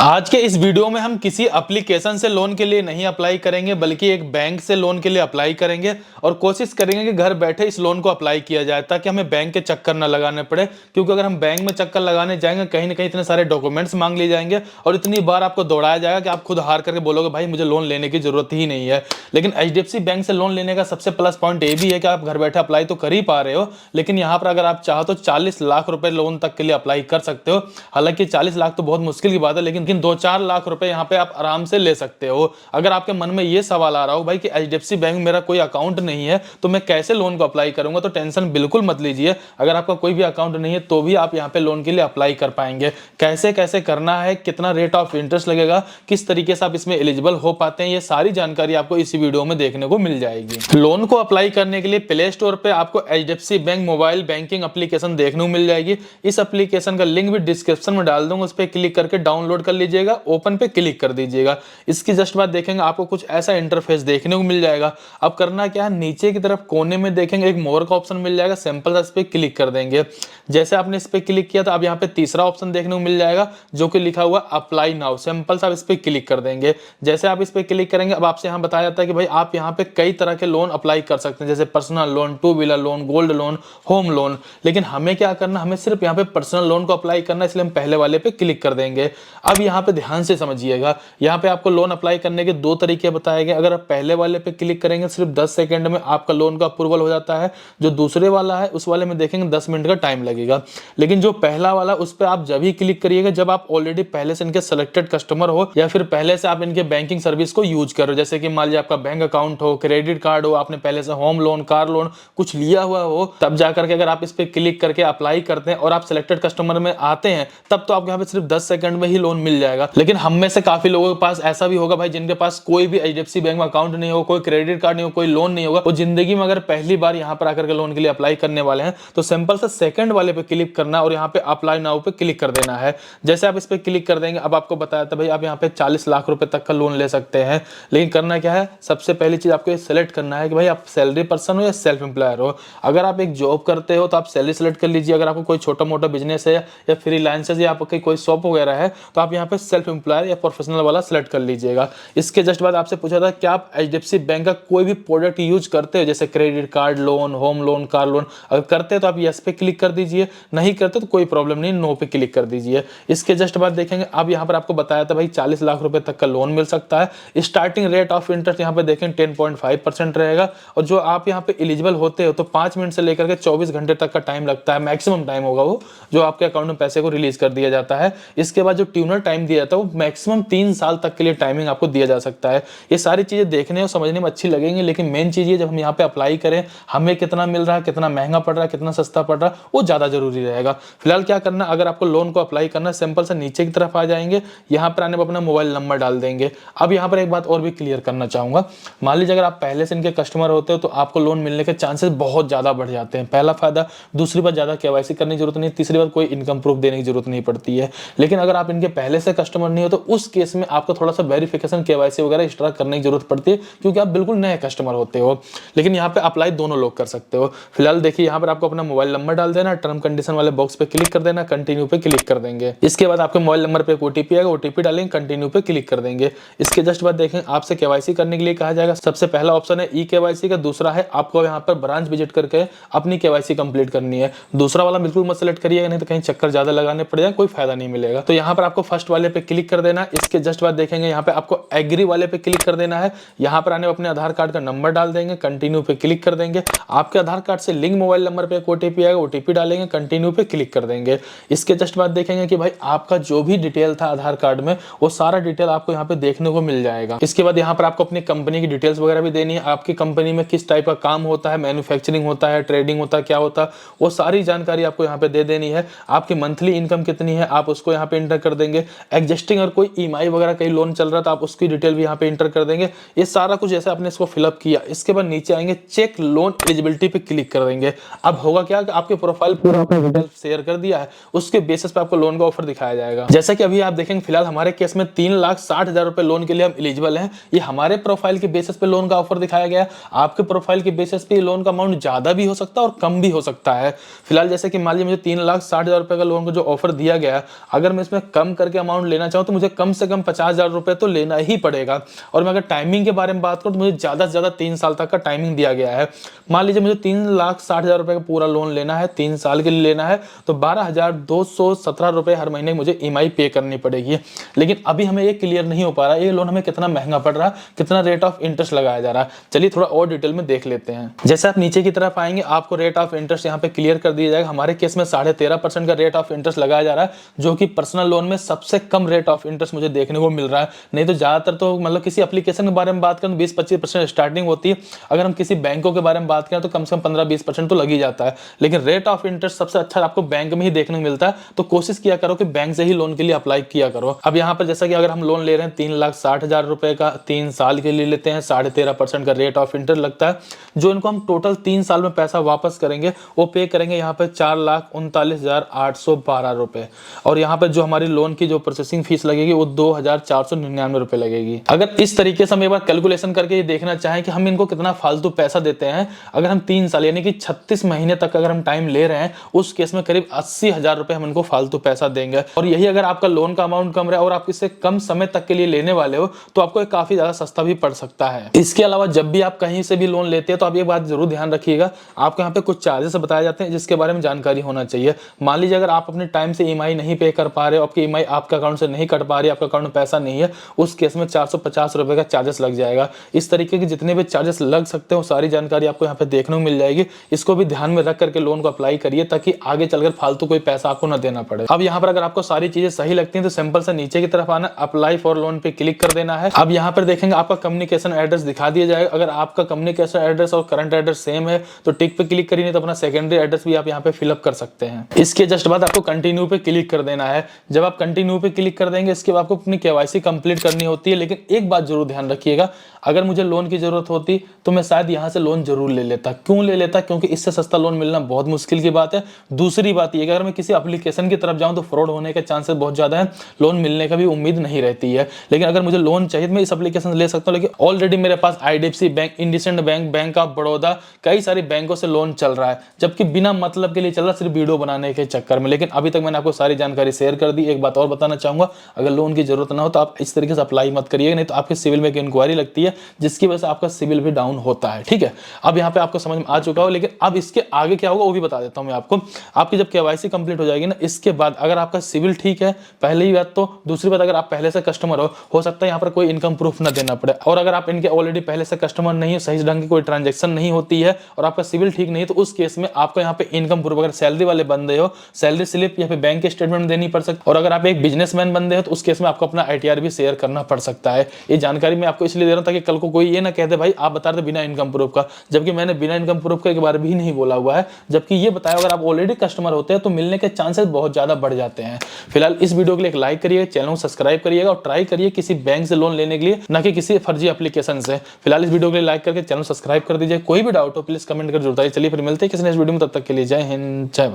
आज के इस वीडियो में हम किसी एप्लीकेशन से लोन के लिए नहीं अप्लाई करेंगे बल्कि एक बैंक से लोन के लिए अप्लाई करेंगे और कोशिश करेंगे कि घर बैठे इस लोन को अप्लाई किया जाए ताकि हमें बैंक के चक्कर न लगाने पड़े। क्योंकि अगर हम बैंक में चक्कर लगाने जाएंगे कहीं ना कहीं इतने सारे डॉक्यूमेंट्स मांग लिए जाएंगे और इतनी बार आपको दौड़ाया जाएगा कि आप खुद हार करके बोलोगे भाई मुझे लोन लेने की जरूरत ही नहीं है। लेकिन एचडीएफसी बैंक से लोन लेने का सबसे प्लस पॉइंट ये भी है कि आप घर बैठे अप्लाई तो कर ही पा रहे हो, लेकिन यहाँ पर अगर आप चाहो तो 40 लाख रुपए लोन तक के लिए अप्लाई कर सकते हो। हालांकि 40 लाख तो बहुत मुश्किल की बात है, लेकिन 2-4 लाख रुपए यहाँ पे आप आराम से ले सकते हो। अगर आपके मन में ये सवाल आ रहा हो भाई कि एचडीएफसी बैंक में मेरा कोई अकाउंट नहीं है तो मैं कैसे लोन को अप्लाई करूंगा, तो टेंशन बिल्कुल मत लीजिए। अगर आपका कोई भी अकाउंट नहीं है तो भी आप यहाँ पे लोन के लिए अप्लाई कर पाएंगे। कैसे कैसे करना है, कितना रेट ऑफ इंटरेस्ट लगेगा, किस तरीके से आप इसमें एलिजिबल हो पाते हैं, ये सारी जानकारी आपको इसी वीडियो में देखने को मिल जाएगी। लोन को अप्लाई करने के लिए प्ले स्टोर पे आपको HDFC bank mobile banking application देखने को मिल जाएगी। इस एप्लीकेशन का लिंक भी डिस्क्रिप्शन में डाल दूंगा, उस पर क्लिक करके डाउनलोड कर लीजिएगा, ओपन पे क्लिक कर दीजिएगा। इसकी जस्ट बाद देखेंगे आपको कुछ ऐसा इंटरफेस देखने को मिल जाएगा। अब करना क्या है, नीचे की तरफ कोने में देखेंगे एक मोर का ऑप्शन मिल जाएगा, सिंपल इस पे क्लिक कर देंगे। जैसे आपने इस पे क्लिक किया तो अब यहाँ पे तीसरा ऑप्शन देखने को मिल जाएगा जो कि लिखा हुआ अप्लाई नाउ, सिंपल सा इस पे क्लिक कर देंगे। जैसे आप इस पे क्लिक करेंगे अब आपसे यहाँ बताया जाता है कि भाई आप यहाँ पे कई तरह के लोन अप्लाई कर सकते हैं, जैसे personal loan, two wheeler loan, gold loan, home loan. लेकिन हमें क्या करना, हमें सिर्फ यहाँ पे पर्सनल लोन को अप्लाई करना है, इसलिए हम पहले वाले पे क्लिक कर देंगे। अब यहाँ पे ध्यान से समझिएगा, यहाँ पे आपको लोन अप्लाई करने के दो तरीके बताए गए। अगर आप पहले वाले पे क्लिक करेंगे सिर्फ 10 सेकंड में आपका लोन का अप्रूवल हो जाता है। जो दूसरे वाला है उस वाले में देखेंगे 10 मिनट का टाइम लगेगा। लेकिन जो पहला वाला उस पर आप जब ही क्लिक करिएगा जब आप ऑलरेडी पहले से इनके सिलेक्टेड कस्टमर हो या फिर पहले से आप इनके बैंकिंग सर्विस को यूज कर रहे हो। जैसे कि मान लीजिए आपका बैंक अकाउंट हो, क्रेडिट कार्ड हो, आपने पहले से होम लोन, कार लोन कुछ लिया हुआ हो, तब जाकर के अगर आप इस पे क्लिक करके अप्लाई करते हैं और आप सिलेक्टेड कस्टमर में आते हैं तब तो आपको यहाँ पे सिर्फ 10 सेकंड में ही लोन मिल जाएगा। लेकिन हम में से काफी लोगों के पास ऐसा भी होगा भाई जिनके पास कोई भी एचडीएफसी बैंक में अकाउंट नहीं हो, कोई क्रेडिट कार्ड नहीं हो, कोई लोन नहीं होगा, वो जिंदगी में अगर पहली बार यहाँ पर आकर के लोन के लिए अप्लाई करने वाले हैं तो सिंपल से सेकंड वाले पे क्लिक करना और यहाँ पे अप्लाई नाउ पे क्लिक कर देना है। जैसे आप इस पे क्लिक कर देंगे अब आपको बताया था भाई आप यहाँ पे 40 लाख रुपए तक का लोन ले सकते हैं। लेकिन करना क्या है, सबसे पहली चीज आपको सेलेक्ट करना है कि भाई आप सैलरी पर्सन हो या सेल्फ एम्प्लॉयर हो। अगर आप एक जॉब करते हो तो आप सैलरी सेलेक्ट कर लीजिए। अगर आपको कोई छोटा मोटा बिजनेस है या फ्रीलांसर या आपकी कोई शॉप वगैरह है तो आप यहाँ पे सेल्फ एम्प्लॉयर या प्रोफेशनल वाला सेलेक्ट कर लीजिएगा। इसके जस्ट बाद आपसे पूछा था कि आप एचडीएफसी बैंक का कोई भी प्रोडक्ट यूज करते हो, जैसे credit card, loan, home loan, car loan. अगर करते हैं तो आप यस पे क्लिक कर दीजिए, नहीं करते तो कोई प्रॉब्लम नहीं, नो पे क्लिक कर दीजिए। इसके जस्ट बाद देखेंगे अब यहाँ पर आपको बताया था भाई 40 लाख रुपए तक का लोन मिल सकता है। स्टार्टिंग रेट ऑफ इंटरेस्ट यहाँ पे देखें 10.5% रहेगा और जो आप यहाँ पे एलिजिबल होते हो तो 5 मिनट से लेकर के 24 घंटे तक का टाइम लगता है, मैक्सिमम टाइम होगा वो जो आपके अकाउंट में पैसे को रिलीज कर दिया जाता है। इसके बाद जो ट्यूनर टाइम दिया जाता है वो मैक्सिमम 3 साल तक के लिए टाइमिंग आपको दिया जा सकता है। ये सारी चीजें देखने और समझने में अच्छी लगेंगी, लेकिन मेन चीज ये जब हम यहाँ पे अप्लाई करें हमें कितना मिल रहा है, कितना महंगा पड़ रहा है, कितना सस्ता पड़ रहा है, वो ज्यादा जरूरी रहेगा। फिलहाल क्या करना, अगर आपको लोन को अप्लाई करना सिंपल से नीचे की तरफ आ जाएंगे, यहाँ पर आने पर अपना मोबाइल नंबर डाल देंगे। अब यहाँ पर एक बात और भी क्लियर करना चाहूंगा, मान लीजिए अगर आप पहले से इनके कस्टमर होते हो तो आपको लोन मिलने के चांसेस बहुत ज्यादा बढ़ जाते हैं, पहला फायदा। दूसरी बात ज्यादा केवाईसी करने की जरूरत नहीं, तीसरी बात कोई इनकम प्रूफ देने की जरूरत नहीं पड़ती है। लेकिन अगर आप इनके पहले से कस्टमर नहीं हो तो उस केस में आपको थोड़ा सा वेरिफिकेशन केवाईसी वगैरह एक्स्ट्रा करने की जरूरत पड़ती है क्योंकि आप बिल्कुल नए कस्टमर होते हो। लेकिन यहाँ पे अप्लाई दोनों लोग कर सकते हो। फिलहाल देखिए यहाँ पर आपको अपना मोबाइल नंबर डाल देना, टर्म कंडीशन वाले बॉक्स पे क्लिक कर देना, कंटिन्यू पे क्लिक कर देंगे। इसके बाद आपके मोबाइल नंबर पे एक ओटीपी आएगा, ओटीपी डालेंगे, कंटिन्यू पे क्लिक कर देंगे। इसके जस्ट बाद देखें आपसे केवाईसी करने के लिए कहा जाएगा। सबसे पहला ऑप्शन है ई केवाईसी का, दूसरा है आपको यहाँ पर ब्रांच विजिट करके अपनी केवाईसी कंप्लीट करनी है। दूसरा वाला बिल्कुल मत सेलेक्ट करिएगा, नहीं तो कहीं चक्कर ज्यादा लगाने पड़ जाए, कोई फायदा नहीं मिलेगा। तो यहाँ पर आपको फर्स्ट वाले पे क्लिक कर देना। इसके जस्ट बाद देखेंगे यहाँ पे आपको एग्री वाले पे क्लिक कर देना है। यहाँ पर आने अपने आधार कार्ड का नंबर डाल देंगे, कंटिन्यू पे क्लिक कर देंगे। आपके आधार कार्ड से लिंक मोबाइल नंबर पे एक ओटीपी आएगा, ओटीपी डालेंगे, कंटिन्यू पे क्लिक कर देंगे। इसके जस्ट बाद देखेंगे कि भाई आपका जो भी डिटेल था आधार कार्ड में वो सारा डिटेल आपको यहाँ पे देखने को मिल जाएगा। इसके बाद यहाँ पर आपको अपनी कंपनी की डिटेल्स वगैरह भी देनी है, आपकी कंपनी में किस टाइप का काम होता है, मैन्युफैक्चरिंग होता है, ट्रेडिंग होता है, क्या होता है, वो सारी जानकारी आपको यहाँ पे दे देनी है। आपकी मंथली इनकम कितनी है आप उसको यहाँ पे इंटर कर देंगे। एग्जिस्टिंग और कोई ईएमआई वगैरह कहीं लोन चल रहा था आप उसकी डिटेल भी यहाँ पे इंटर कर देंगे। ये सारा कुछ जैसे आपने इसको फिलअप किया, इसके बाद नीचे आएंगे चेक लोन एलिजिबिलिटी पे क्लिक कर देंगे। अब होगा क्या कि आपके प्रोफाइल पूरा आपने डिटेल शेयर कर दिया है, उसके बेसिस पे आपको लोन का ऑफर दिखाया जाएगा। जैसा कि अभी आप देखेंगे फिलहाल हमारे केस में 3,60,000 रुपए लोन के लिए हम एलिजिबल हैं। ये हमारे प्रोफाइल के बेसिस पे लोन का ऑफर दिखाया गया। आपके प्रोफाइल के बेसिस पे लोन का अमाउंट ज्यादा भी हो सकता है और कम भी हो सकता है। फिलहाल जैसे कि मान लीजिए मुझे 3,60,000 रुपए का लोन का जो ऑफर दिया गया, अगर मैं इसमें कम करके अमाउंट लेना चाहूँ तो मुझे कम से कम 50,000 रुपए तो लेना ही पड़ेगा। और मैं अगर टाइमिंग के बारे में बात करूँ तो मुझे ज़्यादा से ज़्यादा 3 साल तक का टाइमिंग दिया गया है। मान लीजिए मुझे 3,60,000 रुपए का पूरा लोन लेना है, 3 साल के लिए लेना है, तो 12,217 रुपए हर महीने मुझे EMI पे करनी पड़ेगी। लेकिन अभी हमें ये क्लियर नहीं हो पा रहा है ये लोन हमें कितना महंगा पड़ रहा है, कितना रेट ऑफ इंटरेस्ट लगाया जा रहा है। चलिए थोड़ा और डिटेल में देख लेते हैं। जैसे आप नीचे की तरफ आएंगे आपको रेट ऑफ इंटरेस्ट यहाँ पे क्लियर कर दिया जाएगा। हमारे केस में 13.5% का रेट ऑफ इंटरेस्ट लगाया जा रहा है, जो कि पर्सनल लोन में सबसे कम रेट ऑफ इंटरेस्ट मुझे देखने को मिल रहा है। नहीं तो ज्यादातर तो मतलब किसी एप्लीकेशन के बारे में बात करें 20-25% स्टार्टिंग होती है। अगर हम किसी बैंकों के बारे में बात करें तो कम से कम 15-20% तो लग ही जाता है। लेकिन रेट ऑफ इंटरेस्ट सबसे अच्छा आपको बैंक में ही देखने को मिलता है, तो कोशिश किया करो कि बैंक से ही लोन के लिए अप्लाई किया करो। अब यहाँ पर जैसा कि अगर हम लोन ले रहे हैं 3,60,000 रुपए का 3 साल के लिए लेते हैं, 13.5% का रेट ऑफ इंटरेस्ट लगता है। जो इनको हम टोटल 3 साल में पैसा वापस करेंगे वो पे करेंगे यहाँ पे 4,39,812 रुपए। और यहाँ पे जो हमारी लोन की जो प्रोसेसिंग फीस लगेगी वो 2,499 रुपए लगेगी। अगर इस तरीके से हम एक बार कैलकुलेशन करके ये देखना चाहें कि हम इनको कितना फालतू पैसा देते हैं, अगर हम 3 साल यानी कि 36 महीने तक अगर हम टाइम ले रहे हैं, उस केस में करीब 80,000 रुपए हम इनको फालतू पैसा देंगे। और यही अगर आपका लोन का अमाउंट कम रहे और आप इससे कम समय तक के लिए लेने वाले हो तो आपको काफी ज्यादा सस्ता भी पड़ सकता है। इसके अलावा जब भी आप कहीं से भी लोन लेते हैं तो आप ये बात जरूर ध्यान रखिएगा, आपको यहाँ पे कुछ चार्जेस बताए जाते हैं जिसके बारे में जानकारी होना चाहिए। मान लीजिए अगर आप अपने टाइम से EMI नहीं पे कर पा रहे हो, आपकी EMI आपके अकाउंट से नहीं कट पा रही है, आपके अकाउंट में पैसा नहीं है, उस केस में 450 रुपए का चार्जेस लग जाएगा। इस तरीके के जितने भी चार्जेस लग सकते हो सारी जानकारी आपको यहाँ पे देखने को मिल जाएगी। इसको भी ध्यान में रख करके लोन को अप्लाई करिए ताकि आगे चलकर फालतू कोई पैसा आपको न देना पड़े। अब यहाँ पर अगर आपको सारी चीजें सही लगती हैं तो सिंपल से नीचे की तरफ आना, अप्लाई फॉर लोन पे क्लिक कर देना है। अब यहाँ पर देखेंगे आपका कम्युनिकेशन एड्रेस दिखा दिया जाएगा। अगर आपका कम्युनिकेशन एड्रेस और करंट एड्रेस सेम है तो टिक पे क्लिक करिए, नहीं तो अपना सेकेंडरी एड्रेस भी आप यहाँ पे फिलअप कर सकते हैं। इसके जस्ट बाद आपको कंटिन्यू पे क्लिक कर देना है। जब आप कंटिन्यू पे क्लिक कर देंगे इसके बाद आपको अपनी KYC कंप्लीट करनी होती है। लेकिन एक बात जरूर ध्यान रखिएगा, अगर मुझे लोन की जरूरत होती तो मैं शायद यहाँ से लोन जरूर ले लेता। क्यों ले लेता? क्योंकि इससे सस्ता लोन मिलना बहुत मुश्किल की बात है। दूसरी बात यह कि अगर मैं किसी एप्लीकेशन की तरफ जाऊं तो फ्रॉड होने के चांसेस बहुत ज्यादा है, लोन मिलने का भी उम्मीद नहीं रहती है। लेकिन अगर मुझे लोन चाहिए तो मैं इस एप्लीकेशन से ले सकता हूँ। लेकिन ऑलरेडी मेरे पास IDFC bank, IndusInd bank, bank of Baroda, कई सारी बैंकों से लोन चल रहा है, जबकि बिना मतलब के लिए चल रहा, सिर्फ वीडियो बनाने के चक्कर में। लेकिन अभी तक मैंने आपको सारी जानकारी शेयर कर दी। एक बात और बताना चाहूंगा, अगर लोन की जरूरत ना हो तो आप इस तरीके से अप्लाई मत करिएगा, नहीं तो आपके सिविल में एक इंक्वायरी लगती है जिसकी वजह से आपका सिविल भी डाउन होता है। ठीक है, अब यहाँ पे आपको समझ में आ चुका हो। लेकिन अब इसके आगे क्या होगा वो भी बता देता हूँ मैं आपको। आपकी जब KYC कंप्लीट हो जाएगी ना, इसके बाद अगर आपका सिविल ठीक है, पहली बात तो, दूसरी बात अगर आप पहले से कस्टमर हो सकता है यहाँ पर कोई इनकम प्रूफ ना देना पड़े। और अगर आप इनके ऑलरेडी पहले से कस्टमर नहीं है, सही ढंग की कोई ट्रांजेक्शन नहीं होती है और आपका सिविल ठीक नहीं है, तो उस केस में आपको यहाँ पे इनकम प्रूफ, अगर सैलरी वाले बंदे हो, सैलरी स्लिप या फिर बैंक स्टेटमेंट देनी पड़ सकती है। और अगर आप एक बिजनेसमैन बंदे हो तो उस केस में आपको अपना ITR भी शेयर करना पड़ सकता है। ये जानकारी मैं आपको इसलिए दे रहा हूँ ताकि कल को कोई ये ना कहते भाई आप बता रहे बिना इनकम प्रूफ का, जबकि मैंने बिना इनकम प्रूफ का एक बार भी नहीं बोला हुआ है। जबकि ये बताया अगर आप ऑलरेडी कस्टमर होते हैं तो मिलने के चांसेस बहुत ज्यादा बढ़ जाते हैं। फिलहाल इस वीडियो के लिए एक लाइक करिए, चैनल को सब्सक्राइब करिएगा और ट्राई करिए किसी बैंक से लोन लेने के लिए, ना कि किसी फर्जी एप्लीकेशन से। फिलहाल इस वीडियो के लिए लाइक करके चैनल सब्सक्राइब कर दीजिए। कोई भी डाउट हो प्लीज कमेंट कर जरूर बताइए। चलिए फिर मिलते हैं किसी नेक्स्ट वीडियो में, तब तक के लिए जय हिंद, जय भारत।